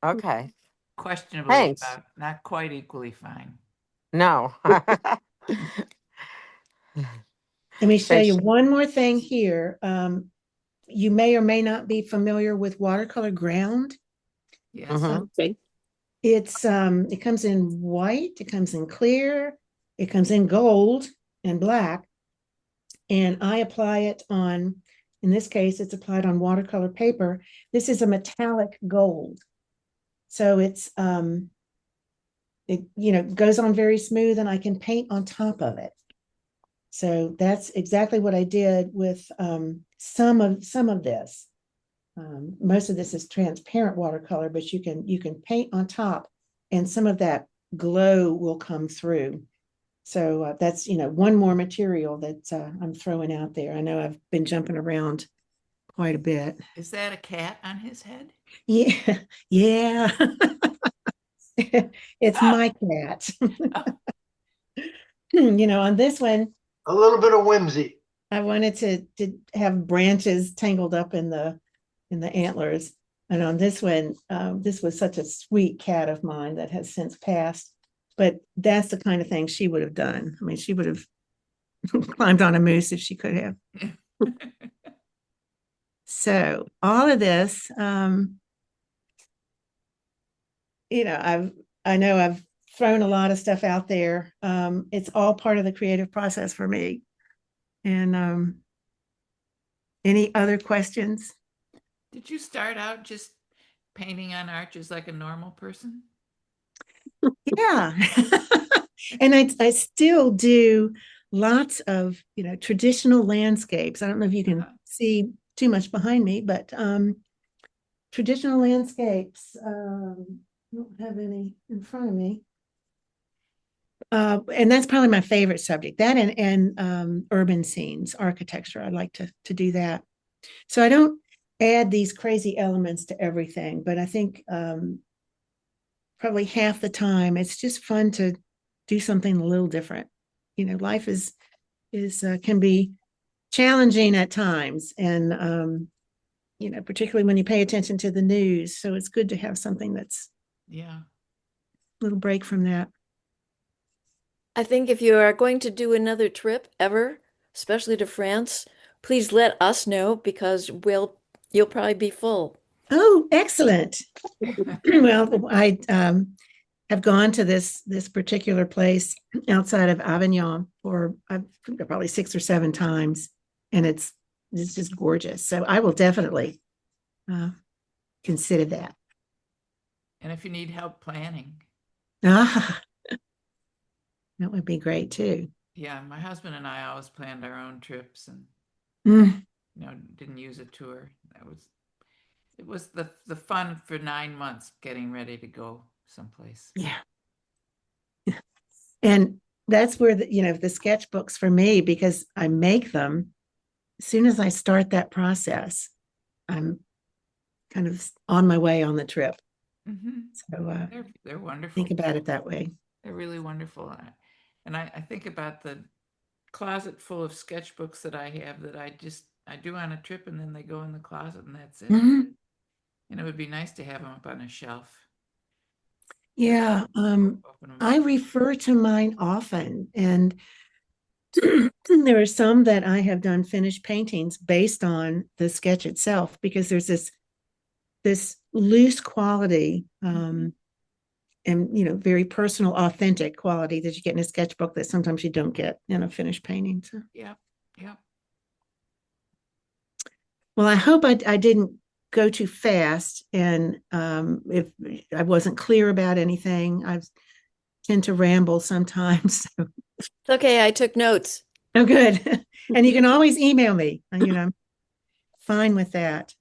Okay. Questionably Thanks. about, not quite equally fine. No. Let me show They you sh- one more thing here. You may or may not be familiar with watercolor ground. Yes. Mhm. Okay. It comes in white, it comes in clear, it comes in gold and black. And I apply it on, in this case, it's applied on watercolor paper. This is a metallic gold. So it goes on very smooth and I can paint on top of it. So that's exactly what I did with some of this. Most of this is transparent watercolor, but you can paint on top and some of that glow will come through. So that's one more material that I'm throwing out there. I know I've been jumping around quite a bit. Is that a cat on his head? Yeah, yeah. It's my cat. On this one, A little bit of whimsy. I wanted to have branches tangled up in the antlers. And on this one, this was such a sweet cat of mine that has since passed. But that's the kind of thing she would have done. I mean, she would have climbed on a moose if she could have. So all of this, I know I've thrown a lot of stuff out there. It's all part of the creative process for me. And any other questions? Did you start out just painting on arches like a normal person? Yeah. And I still do lots of, traditional landscapes. I don't know if you can see too much behind me, but traditional landscapes. I don't have any in front of me. And that's probably my favorite subject. That and urban scenes, architecture. I like to do that. So I don't add these crazy elements to everything, but I think probably half the time it's just fun to do something a little different. Life is can be challenging at times, and particularly when you pay attention to the news. So it's good to have something that's Yeah. a little break from that. I think if you are going to do another trip ever, especially to France, please let us know because you'll probably be full. Oh, excellent. Well, have gone to this particular place outside of Avignon for probably 6 or 7 times, and it's just gorgeous. So I will definitely consider that. And if you need help planning. Ah, that would be great too. Yeah, my husband and I always planned our own trips and didn't use a tour. It was the fun for 9 months getting ready to go someplace. Yeah. And that's where the sketchbooks for me, because I make them as soon as I start that process, I'm kind of on my way on the trip. So they're wonderful. Think about it that way. They're really wonderful. And I think about the closet full of sketchbooks that I have that I do on a trip, and then they go in the closet and that's it. And it would be nice to have them up on a shelf. Yeah. I refer to mine often, and there are some that I have done finished paintings based on the sketch itself, because there's this loose quality, and very personal, authentic quality that you get in a sketchbook that sometimes you don't get in a finished painting. So yeah. Well, I hope I didn't go too fast, and if I wasn't clear about anything, I tend to ramble sometimes. So. It's okay, I took notes. Oh, good. And you can always email me. I'm fine with that.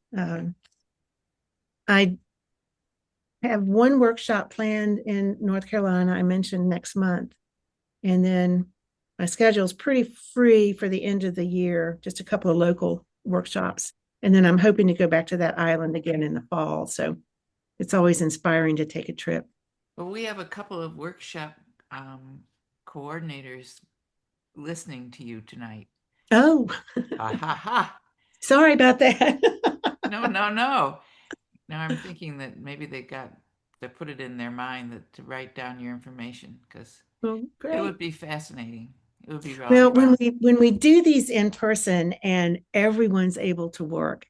I have one workshop planned in North Carolina, I mentioned next month. And then my schedule is pretty free for the end of the year, just a couple of local workshops. And then I'm hoping to go back to that island again in the fall. So it's always inspiring to take a trip. Well, we have a couple of workshop coordinators listening to you tonight. Oh, sorry about that. No. Now I'm thinking that maybe they put it in their mind to write down your information, because it would be fascinating. It would be really well, when we do these in person and everyone's able to work,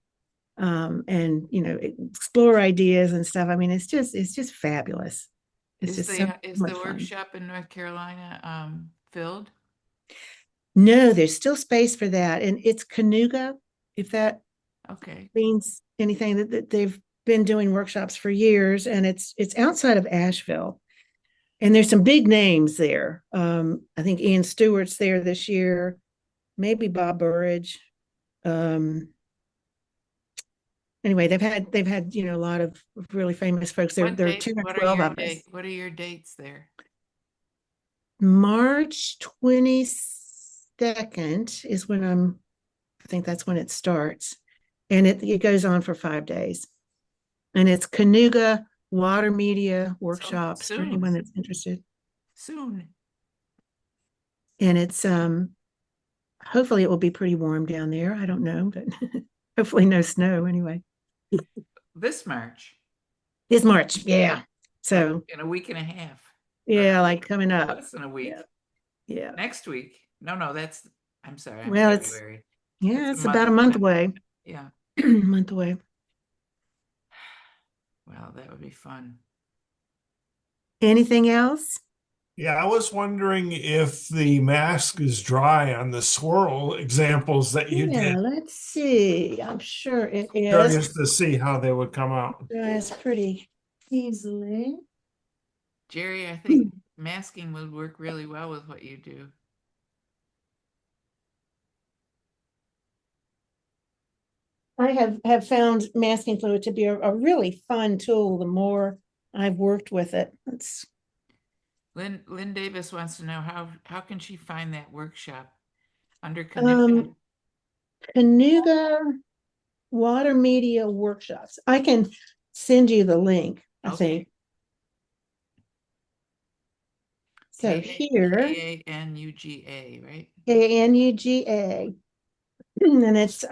and explore ideas and stuff. I mean, it's just fabulous. It's is the fun. Workshop in North Carolina filled? No, there's still space for that, and it's Canuga, if that okay means anything. That they've been doing workshops for years, and it's outside of Asheville. And there's some big names there. I think Ian Stewart's there this year, maybe Bob Burridge. Anyway, they've had a lot of really famous folks. There are 2 or 12 of us. What are your dates there? March 22nd is when I think that's when it starts, and it goes on for 5 days, and it's Canuga Water Media Workshops for anyone that's interested. Soon. And it's hopefully it will be pretty warm down there. I don't know, but hopefully no snow anyway. This March. Yeah. So in a week and a half. Yeah, like coming up. Less than a week. Yeah. Next week. No, I'm sorry. Well, February. It's about a month away. Yeah. A month away. Well, that would be fun. Anything else? Yeah, I was wondering if the mask is dry on the swirl examples that you did. Let's see. I'm sure it is. Curious to see how they would come out. Dries pretty easily. Jerry, I think masking would work really well with what you do. I have found masking fluid to be a really fun tool the more I've worked with it. Lynn Davis wants to know how can she find that workshop under Canuga? Canuga Water Media Workshops. I can send you the link, I think. So here, Kanuga, right? Kanuga, and it's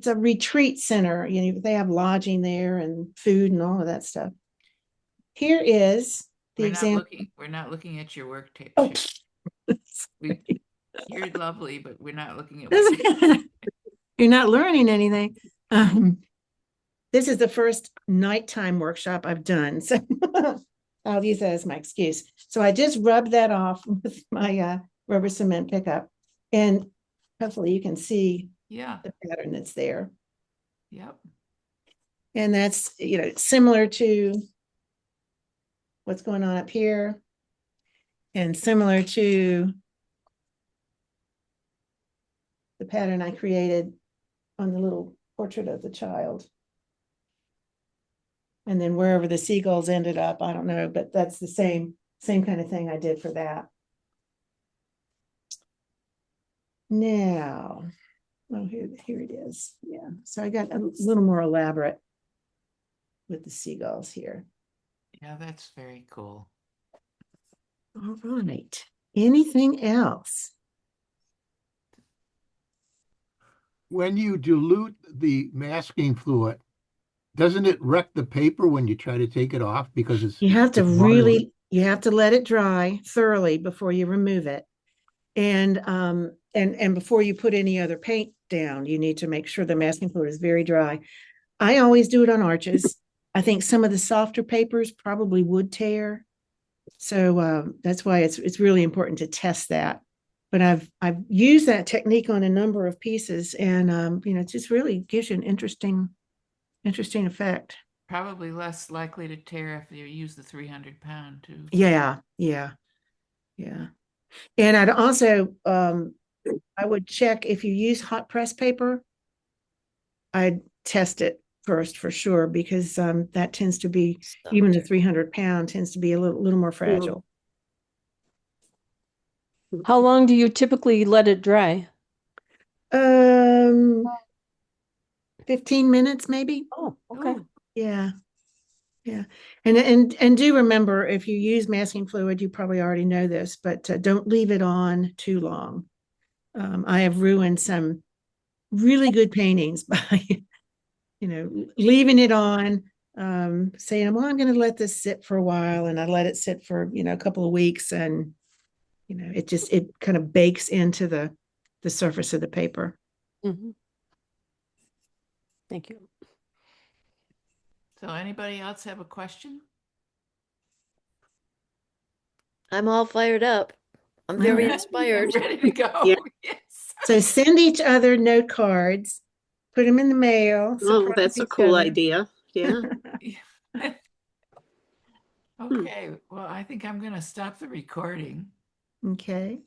a retreat center. They have lodging there and food and all of that stuff. Here is the example. We're not looking at your work tape. Oh. You're lovely, but we're not looking at. You're not learning anything. this is the first nighttime workshop I've done. So I'll use that as my excuse. So I just rubbed that off with my rubber cement pickup. And hopefully you can see Yeah. the pattern that's there. Yep. And that's, you know, similar to what's going on up here and similar to the pattern I created on the little portrait of the child. And then wherever the seagulls ended up, I don't know, but that's the same kind of thing I did for that. Now, oh, here it is. Yeah, so I got a little more elaborate with the seagulls here. Yeah, that's very cool. All right. Anything else? When you dilute the masking fluid, doesn't it wreck the paper when you try to take it off because it's You have to it's really, you have to let it dry thoroughly before you remove it. And before you put any other paint down, you need to make sure the masking fluid is very dry. I always do it on arches. I think some of the softer papers probably would tear. So that's why it's really important to test that. But I've used that technique on a number of pieces, and you know, it just really gives you an interesting effect. Probably less likely to tear if you use the 300-pound too. Yeah. And I'd also I would check if you use hot press paper. I'd test it first for sure, because that tends to be, even the 300-pound tends to be a little more fragile. How long do you typically let it dry? 15 minutes maybe. Oh, okay. Ooh. Yeah. And do remember, if you use masking fluid, you probably already know this, but don't leave it on too long. I have ruined some really good paintings by you know, leaving it on, saying, well, I'm going to let this sit for a while, and I let it sit for, you know, a couple of weeks, and you know, it kind of bakes into the surface of the paper. Mm-hmm. Thank you. So anybody else have a question? I'm all fired up. I'm very inspired. Ready to go. Yeah. Yes. So send each other note cards, put them in the mail. Oh, that's a each cool other. idea. Yeah. Okay, well, I think I'm going to stop the recording. Okay.